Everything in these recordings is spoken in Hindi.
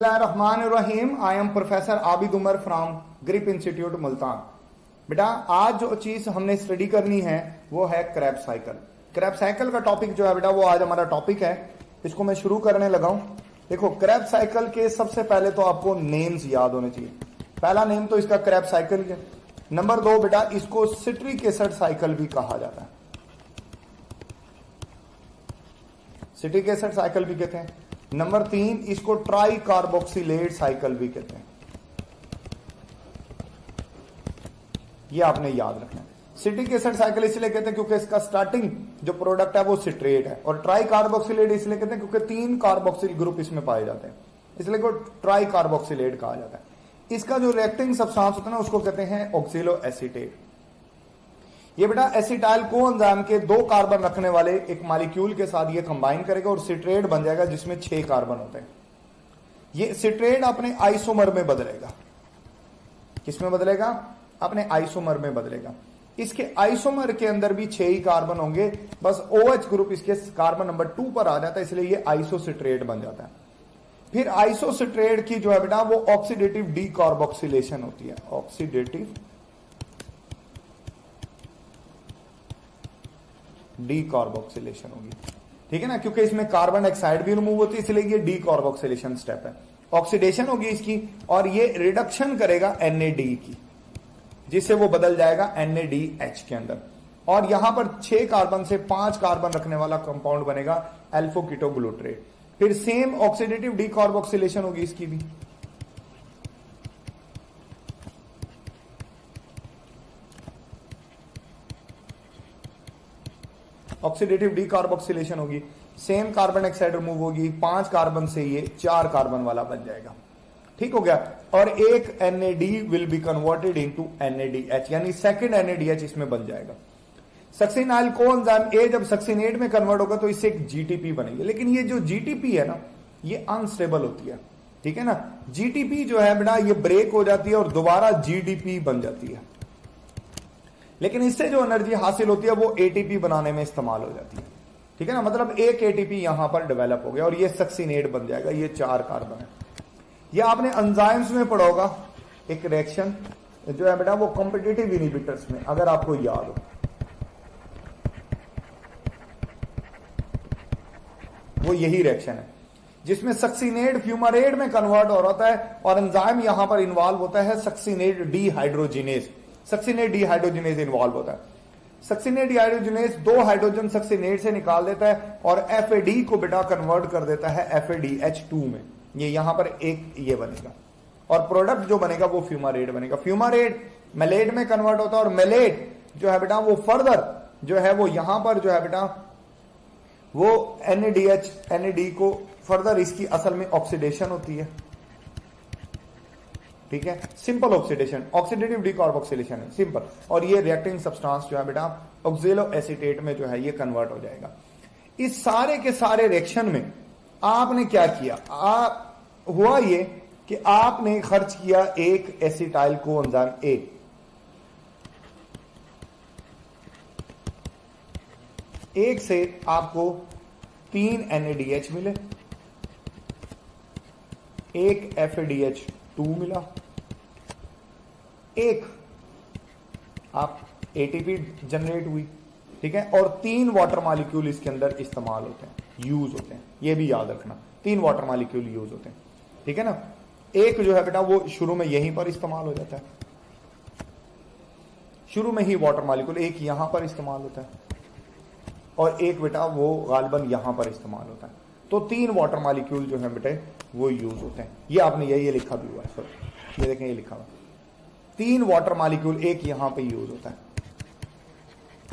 Bismillahirrahmanirrahim. I am Professor Abid Umar from grip institute Multan. बेटा आज जो चीज हमने स्टडी करनी है वो है क्रैब्स साइकिल। क्रैब्स साइकिल का टॉपिक जो है बेटा वो आज हमारा टॉपिक है। इसको मैं शुरू करने लगा हूं। देखो क्रैब्स साइकिल के सबसे पहले तो आपको नेम्स याद होने चाहिए। पहला नेम तो इसका क्रैब्स साइकिल है। नंबर 2 बेटा इसको सिट्रिक एसिड साइकिल भी कहा जाता है। सिट्रिक एसिड साइकिल भी कहते हैं। नंबर 3 इसको ट्राई कार्बोक्सिलेट साइकिल भी कहते हैं। ये आपने याद रखना है। सिट्रिक एसिड साइकिल इसलिए कहते हैं क्योंकि इसका स्टार्टिंग जो प्रोडक्ट है वो सिट्रेट है, और ट्राई कार्बोक्सिलेट इसलिए कहते हैं क्योंकि 3 कार्बोक्सिल ग्रुप इसमें पाए जाते हैं, इसलिए को ट्राई कार्बोक्सिलेट कहा जाता है। इसका जो रिएक्टिंग सब्सटेंस होता है ना उसको कहते हैं ऑक्सिलो एसीटेट। ये बेटा एसिटाइल को एंजाइम के 2 कार्बन रखने वाले एक मॉलिक्यूल के साथ ये कंबाइन करेगा और सिट्रेट बन जाएगा जिसमें 6 कार्बन होते हैं। ये सिट्रेट अपने आइसोमर में बदलेगा। किसमें बदलेगा? अपने आइसोमर में बदलेगा। इसके आइसोमर के अंदर भी 6 ही कार्बन होंगे, बस OH ग्रुप इसके कार्बन नंबर 2 पर आ जाता है, इसलिए ये आइसोसिट्रेट बन जाता है। फिर आइसोसिट्रेट की जो है बेटा वो ऑक्सीडेटिव डीकार्बोक्सिलेशन होती है। ऑक्सीडेटिव डीकार्बोक्सिलेशन होगी, ठीक है ना, क्योंकि इसमें कार्बन डाइऑक्साइड भी रिमूव होती है, इसलिए ये डीकार्बोक्सिलेशन स्टेप है। ऑक्सीडेशन होगी इसकी और ये रिडक्शन करेगा NAD की, जिससे वो बदल जाएगा NADH के अंदर, और यहां पर 6 कार्बन से 5 कार्बन रखने वाला कंपाउंड बनेगा अल्फो कीटोग्लूट्रेट। फिर सेम ऑक्सीडेटिव डीकार्बोक्सिलेशन होगी इसकी भी। ऑक्सीडेटिव डीकार्बोक्सिलेशन होगी, सेम कार्बन डाइऑक्साइड रिमूव होगी, 5 कार्बन से ये 4 कार्बन वाला बन जाएगा। ठीक हो गया। और एक NAD will be converted into NADH, यानी सेकंड NADH इसमें बन जाएगा। सक्सिनाइल कोएंजाइम A जब सक्सिनेट में कन्वर्ट होगा तो इससे एक GTP बनेगी, लेकिन ये जो GTP है ना ये अनस्टेबल होती है, ठीक है ना। GTP जो है बेटा ये ब्रेक हो जाती है और दोबारा GDP बन जाती है, लेकिन इससे जो एनर्जी हासिल होती है वो ATP बनाने में इस्तेमाल हो जाती है, ठीक है ना। मतलब एक ATP यहां पर डेवलप हो गया और ये सक्सिनेट बन जाएगा। ये 4 कार्बन है। ये आपने एंजाइम्स में पढ़ा होगा एक रिएक्शन जो है बेटा वो कॉम्पिटिटिव इनहिबिटर्स में, अगर आपको याद हो, वो यही रिएक्शन है जिसमें सक्सिनेट फ्यूमारेट में कन्वर्ट हो रहा है और एंजाइम यहां पर इन्वॉल्व होता है succinate dehydrogenase. Succinate dehydrogenase involve होता है। सक्सिनेट डीहाइड्रोजिनेज 2 हाइड्रोजन सक्सिनेट से निकाल देता है और FAD को बेटा कन्वर्ट कर देता है FADH2 में। ये यहां पर एक ये बनेगा और प्रोडक्ट जो बनेगा वो फ्यूमारेट बनेगा। फ्यूमारेट मेलेट में कन्वर्ट होता है और मेलेट जो है बेटा वो फर्दर जो है वो यहां पर जो है बेटा वो NAD को फर्दर इसकी असल में ऑक्सीडेशन होती है, ठीक है। सिंपल ऑक्सीडेशन, ऑक्सीडेटिव डीकार्बोक्सिलेशन है सिंपल, और ये रिएक्टिंग सब्सटेंस जो है बेटा ऑक्सिलो एसीटेट में जो है ये कन्वर्ट हो जाएगा। इस सारे के सारे रिएक्शन में आपने क्या किया? हुआ ये कि आपने खर्च किया एक एसिटाइल कोएंजाइम A, एक से आपको 3 NADH मिले, एक FADH2 मिला, एक आप ATP जनरेट हुई, ठीक है, और 3 वाटर मॉलिक्यूल इसके अंदर इस्तेमाल होते हैं, यूज होते हैं। ये भी याद रखना 3 वाटर मॉलिक्यूल यूज होते हैं, ठीक है ना। एक जो है बेटा वो शुरू में यहीं पर इस्तेमाल हो जाता है, शुरू में ही वाटर मॉलिक्यूल एक यहां पर इस्तेमाल होता है और एक बेटा वो गालिबन यहां पर इस्तेमाल होता है। तो 3 वाटर मॉलिक्यूल जो है बेटे वो यूज होते हैं। ये आपने ये लिखा भी हुआ है, सर ये देखें ये लिखा हुआ 3 वाटर मॉलिक्यूल एक यहां पे यूज होता है,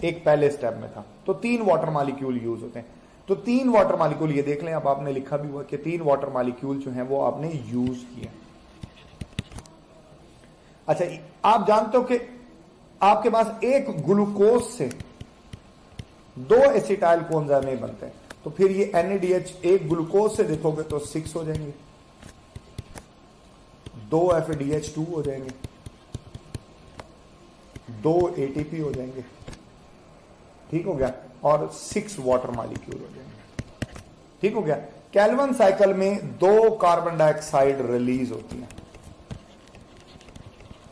एक पहले स्टेप में था, तो 3 वाटर मॉलिक्यूल यूज होते हैं। तो 3 वाटर मॉलिक्यूल ये देख लें, अब आपने लिखा भी हुआ कि 3 वाटर मॉलिक्यूल जो है वो आपने यूज किए। अच्छा आप जानते हो कि आपके पास एक ग्लूकोज से 2 एसिटाइल कोएंजाइम बनते हैं, तो फिर ये NADH एक ग्लूकोज से देखोगे तो 6 हो जाएंगे, 2 FADH2 हो जाएंगे, 2 ATP हो जाएंगे, ठीक हो गया, और 6 वाटर मॉलिक्यूल हो जाएंगे, ठीक हो गया। केल्विन साइकिल में 2 कार्बन डाइऑक्साइड रिलीज होती है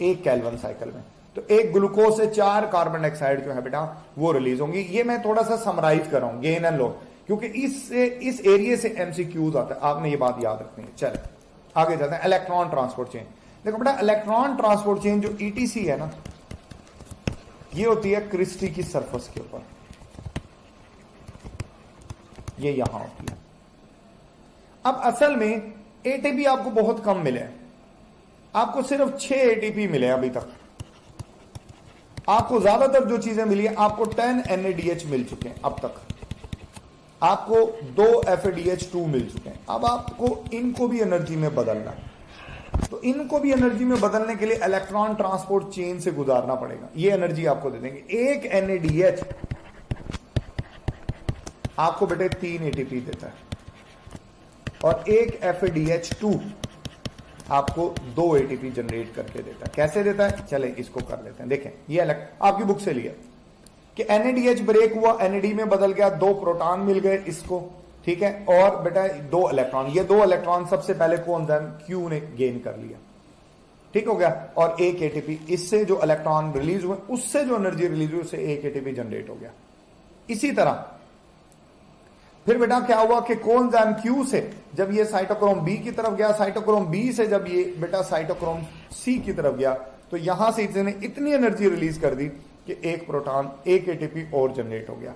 एक केल्विन साइकिल में। तो एक ग्लूकोज से 4 कार्बन डाइऑक्साइड जो है बेटा वो रिलीज होंगी। ये मैं थोड़ा सा समराइज कर रहा हूं गेन एंड लॉस, क्योंकि इस एरिया से एमसीक्यूज आता है, आपने ये बात याद रखनी है। चले आगे चलते हैं। Electron transport chain. देखो बेटा इलेक्ट्रॉन ट्रांसपोर्ट चेन जो ईटीसी है ना, ये होती है क्रिस्टी की सरफेस के ऊपर, ये यहां होती है। अब असल में एटीपी आपको बहुत कम मिले, आपको सिर्फ 6 एटीपी मिले अभी तक। आपको ज्यादातर जो चीजें मिली है, आपको 10 NADH मिल चुके हैं अब तक, आपको 2 FADH2 मिल चुके हैं। अब आपको इनको भी एनर्जी में बदलना है, तो इनको भी एनर्जी में बदलने के लिए इलेक्ट्रॉन ट्रांसपोर्ट चेन से गुजारना पड़ेगा। ये एनर्जी आपको दे देंगे। एक NADH आपको बेटे 3 ATP देता है, और एक FADH2 आपको 2 ATP जनरेट करके देता है। कैसे देता है, चले इसको कर लेते हैं। देखें ये आपकी बुक से लिया कि NADH ब्रेक हुआ, NAD में बदल गया, 2 प्रोटॉन मिल गए इसको, ठीक है, और बेटा 2 इलेक्ट्रॉन। ये 2 इलेक्ट्रॉन सबसे पहले कोएंजाइम Q ने गेन कर लिया, ठीक हो गया, और 1 ATP इससे जो इलेक्ट्रॉन रिलीज हुए उससे जो एनर्जी रिलीज हुई उससे 1 ATP जनरेट हो गया। इसी तरह फिर बेटा क्या हुआ कि कोएंजाइम Q से जब ये साइटोक्रोम B की तरफ गया, साइटोक्रोम B से जब ये बेटा साइटोक्रोम C की तरफ गया, तो यहां से इसने इतनी एनर्जी रिलीज कर दी कि 1 प्रोटॉन 1 ATP और जनरेट हो गया,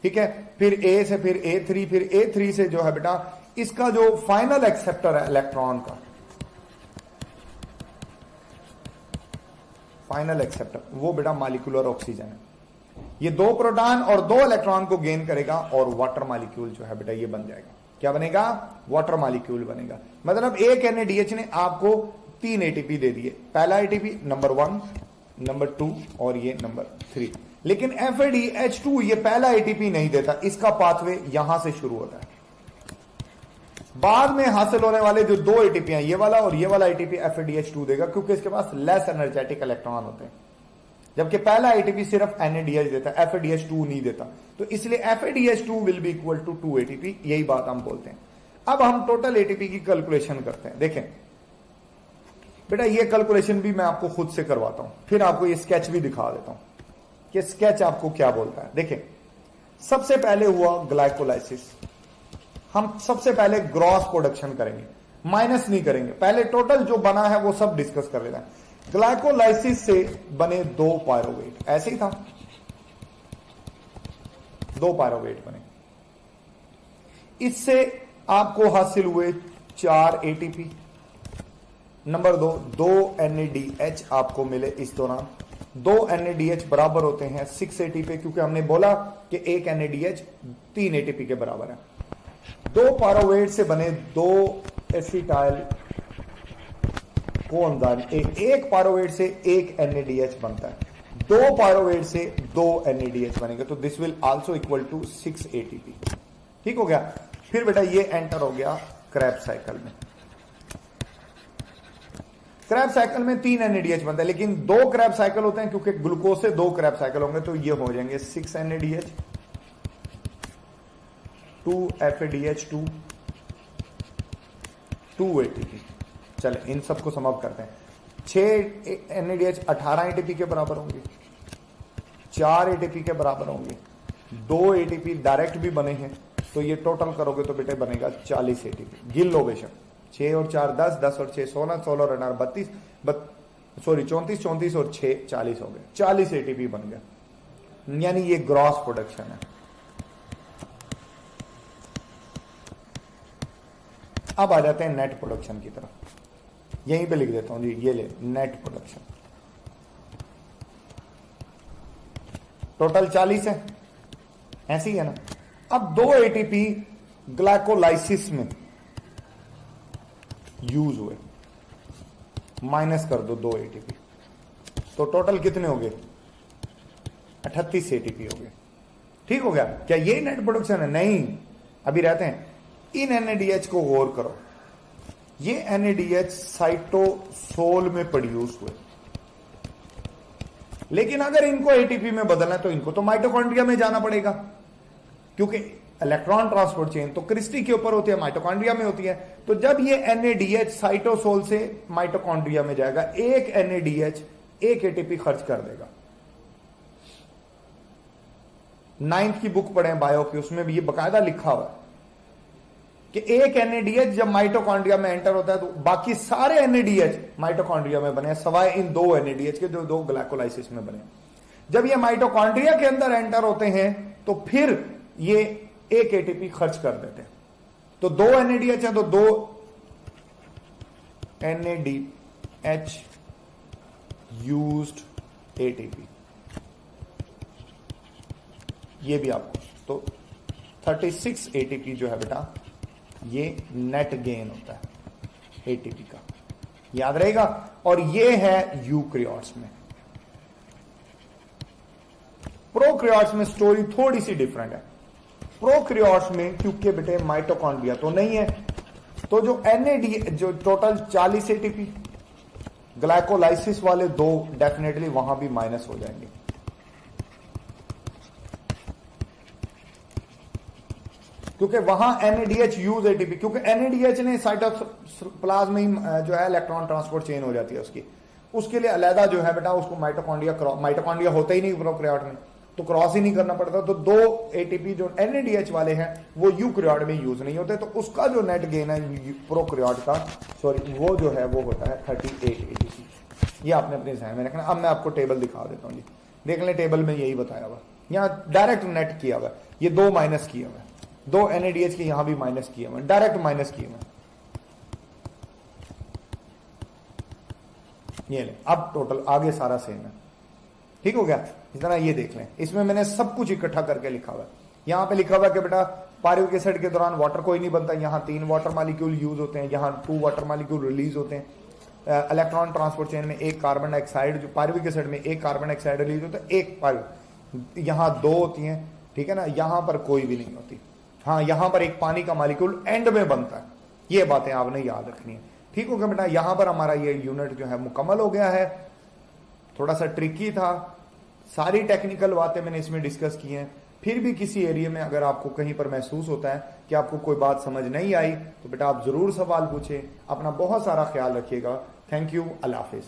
ठीक है। फिर A से फिर A3, फिर A3 से जो है बेटा इसका जो फाइनल एक्सेप्टर है इलेक्ट्रॉन का, फाइनल एक्सेप्टर वो बेटा मॉलिक्यूलर ऑक्सीजन है। ये 2 प्रोटॉन और 2 इलेक्ट्रॉन को गेन करेगा और वाटर मॉलिक्यूल जो है बेटा ये बन जाएगा। क्या बनेगा, वाटर मॉलिक्यूल बनेगा। मतलब एक NADH ने आपको 3 ATP दे दिए, पहला ATP नंबर 1, नंबर 2 और ये नंबर 3। लेकिन FADH2 ये पहला ATP नहीं देता, इसका पाथवे यहां से शुरू होता है। बाद में हासिल होने वाले जो 2 ATP हैं, ये वाला और ये वाला ATP FADH2 देगा, क्योंकि इसके पास लेस एनर्जेटिक इलेक्ट्रॉन होते हैं, जबकि पहला ATP सिर्फ NADH देता है, FADH2 नहीं देता। तो इसलिए FADH2 will be equal to 2 ATP, यही बात हम बोलते हैं। अब हम टोटल ATP की कैलकुलेशन करते हैं। देखें बेटा ये कैलकुलेशन भी मैं आपको खुद से करवाता हूं, फिर आपको ये स्केच भी दिखा देता हूं कि स्केच आपको क्या बोलता है। देखें सबसे पहले हुआ ग्लाइकोलाइसिस। हम सबसे पहले ग्रॉस प्रोडक्शन करेंगे, माइनस नहीं करेंगे, पहले टोटल जो बना है वो सब डिस्कस कर लेना है। ग्लाइकोलाइसिस से बने 2 पायरोवेट, ऐसे ही था, 2 पायरोवेट बने। इससे आपको हासिल हुए 4 ATP। नंबर 2 NADH आपको मिले इस दौरान। 2 NADH बराबर होते हैं 6 ATP, क्योंकि हमने बोला कि 1 NADH 3 ATP के बराबर है। 2 पायरोवेट से बने 2 एसिटाइल कोएंजाइम, एक पायरोवेट से 1 NADH बनता है, 2 पायरोवेट से 2 NADH बनेंगे, तो this will also equal to 6 ATP। ठीक हो गया। फिर बेटा ये एंटर हो गया क्रेब्स साइकिल में। क्रेब्स साइकिल में 3 NADH बनता है, लेकिन 2 क्रेब्स साइकिल होते हैं, क्योंकि ग्लूकोज से 2 क्रेब्स साइकिल होंगे, तो ये हो जाएंगे 6 NADH, 2 FADH2, 2 ATP। चले इन सबको समअप करते हैं। 6 NADH 18 ATP के बराबर होंगे, 4 ATP के बराबर होंगे, 2 ATP डायरेक्ट भी बने हैं, तो ये टोटल करोगे तो बेटे बनेगा 40 ATP। गिन लो बेशक, 6 और 4 10, 10 और 6 16, 16 और 18 32, 34 34 और 6 40 हो गए, 40 ATP बन गया। यानी ये ग्रॉस प्रोडक्शन है। अब आ जाते हैं नेट प्रोडक्शन की तरफ, यहीं पे लिख देता हूं जी, ये ले नेट प्रोडक्शन। टोटल 40 है, ऐसी है ना। अब 2 ATP ग्लाइकोलाइसिस में यूज हुए, माइनस कर दो 2 ATP, तो टोटल कितने हो गए, 38 ATP हो गए। ठीक हो गया। क्या ये नेट प्रोडक्शन है? नहीं, अभी रहते हैं। इन NADH को गौर करो, ये NADH साइटोसोल में प्रोड्यूस हुए, लेकिन अगर इनको ATP में बदलना है तो इनको तो माइटोकॉन्ड्रिया में जाना पड़ेगा, क्योंकि इलेक्ट्रॉन ट्रांसपोर्ट चेन तो क्रिस्टी के ऊपर होती है, माइटोकॉन्ड्रिया में होती है। तो जब ये NADH साइटोसोल से माइटोकॉन्ड्रिया में जाएगा, एक NADH एक ATP खर्च कर देगा। 9th की बुक पढ़े बायो की, उसमें भी ये बकायदा लिखा हुआ है कि एक NADH जब माइटोकॉन्ड्रिया में एंटर होता है तो बाकी सारे NADH माइटोकॉन्ड्रिया में बने, सवाए इन 2 NADH के जो 2 ग्लाइकोलाइसिस में बने। जब ये माइटोकॉन्ड्रिया के अंदर एंटर होते हैं तो फिर ये एक ATP खर्च कर देते हैं। तो 2 NADH है तो 2 NADH यूज्ड ATP, ये भी आपको तो 36 ATP जो है बेटा ये नेट गेन होता है ATP का, याद रहेगा। और ये है यूकैरियोट्स में। प्रोकैरियोट्स में स्टोरी थोड़ी सी डिफरेंट है। प्रोकैरियोट्स में क्योंकि बेटे माइटोकॉन्ड्रिया तो नहीं है, तो जो NAD जो टोटल 40 ATP ग्लाइकोलाइसिस वाले 2 डेफिनेटली वहां भी माइनस हो जाएंगे। क्योंकि वहां NADH यूज ATP, क्योंकि NADH ने साइटोप्लाज्म में जो है इलेक्ट्रॉन ट्रांसपोर्ट चेन हो जाती है उसके लिए अलहदा जो है बेटा उसको माइटोकॉन्ड्रिया होता ही नहीं प्रोकैरियोट में, तो क्रॉस ही नहीं करना पड़ता। तो 2 ATP जो NADH वाले हैं वो यूकैरियोट में यूज नहीं होते, तो उसका जो नेट गेन है प्रोकैरियोट का, सॉरी, वो जो है वो होता है 38 ATP। ये आपने अपने ध्यान में रखना। अब मैं आपको टेबल दिखा देता हूँ जी, देख लें टेबल में यही बताया हुआ, यहाँ डायरेक्ट नेट किया हुआ, ये 2 माइनस किया हुआ, 2 NADH के यहां भी माइनस किए हुए, डायरेक्ट माइनस किए हुए। ये ले, अब टोटल आगे सारा सेम है, ठीक हो गया। इस तरह ये देख लें, इसमें मैंने सब कुछ इकट्ठा करके लिखा हुआ है। यहां पे लिखा हुआ है कि बेटा पायरुविक एसिड के दौरान वाटर कोई नहीं बनता, यहां 3 वाटर मॉलिक्यूल यूज होते हैं, यहां 2 वाटर मॉलिक्यूल रिलीज होते हैं। इलेक्ट्रॉन ट्रांसपोर्ट चेन में 1 कार्बन डाइऑक्साइड, जो पायरुविक एसिड में 1 कार्बन डाइऑक्साइड रिलीज होता है, 1 पायरुविक, यहां 2 होती हैं, ठीक है ना। यहां पर कोई भी नहीं होती, हाँ यहां पर एक पानी का मॉलिक्यूल एंड में बनता है। ये बातें आपने याद रखनी है, ठीक हो गया बेटा। यहां पर हमारा ये यूनिट जो है मुकम्मल हो गया है। थोड़ा सा ट्रिकी था, सारी टेक्निकल बातें मैंने इसमें डिस्कस की हैं। फिर भी किसी एरिया में अगर आपको कहीं पर महसूस होता है कि आपको कोई बात समझ नहीं आई तो बेटा आप जरूर सवाल पूछें। अपना बहुत सारा ख्याल रखिएगा। Thank you, Allah Hafiz.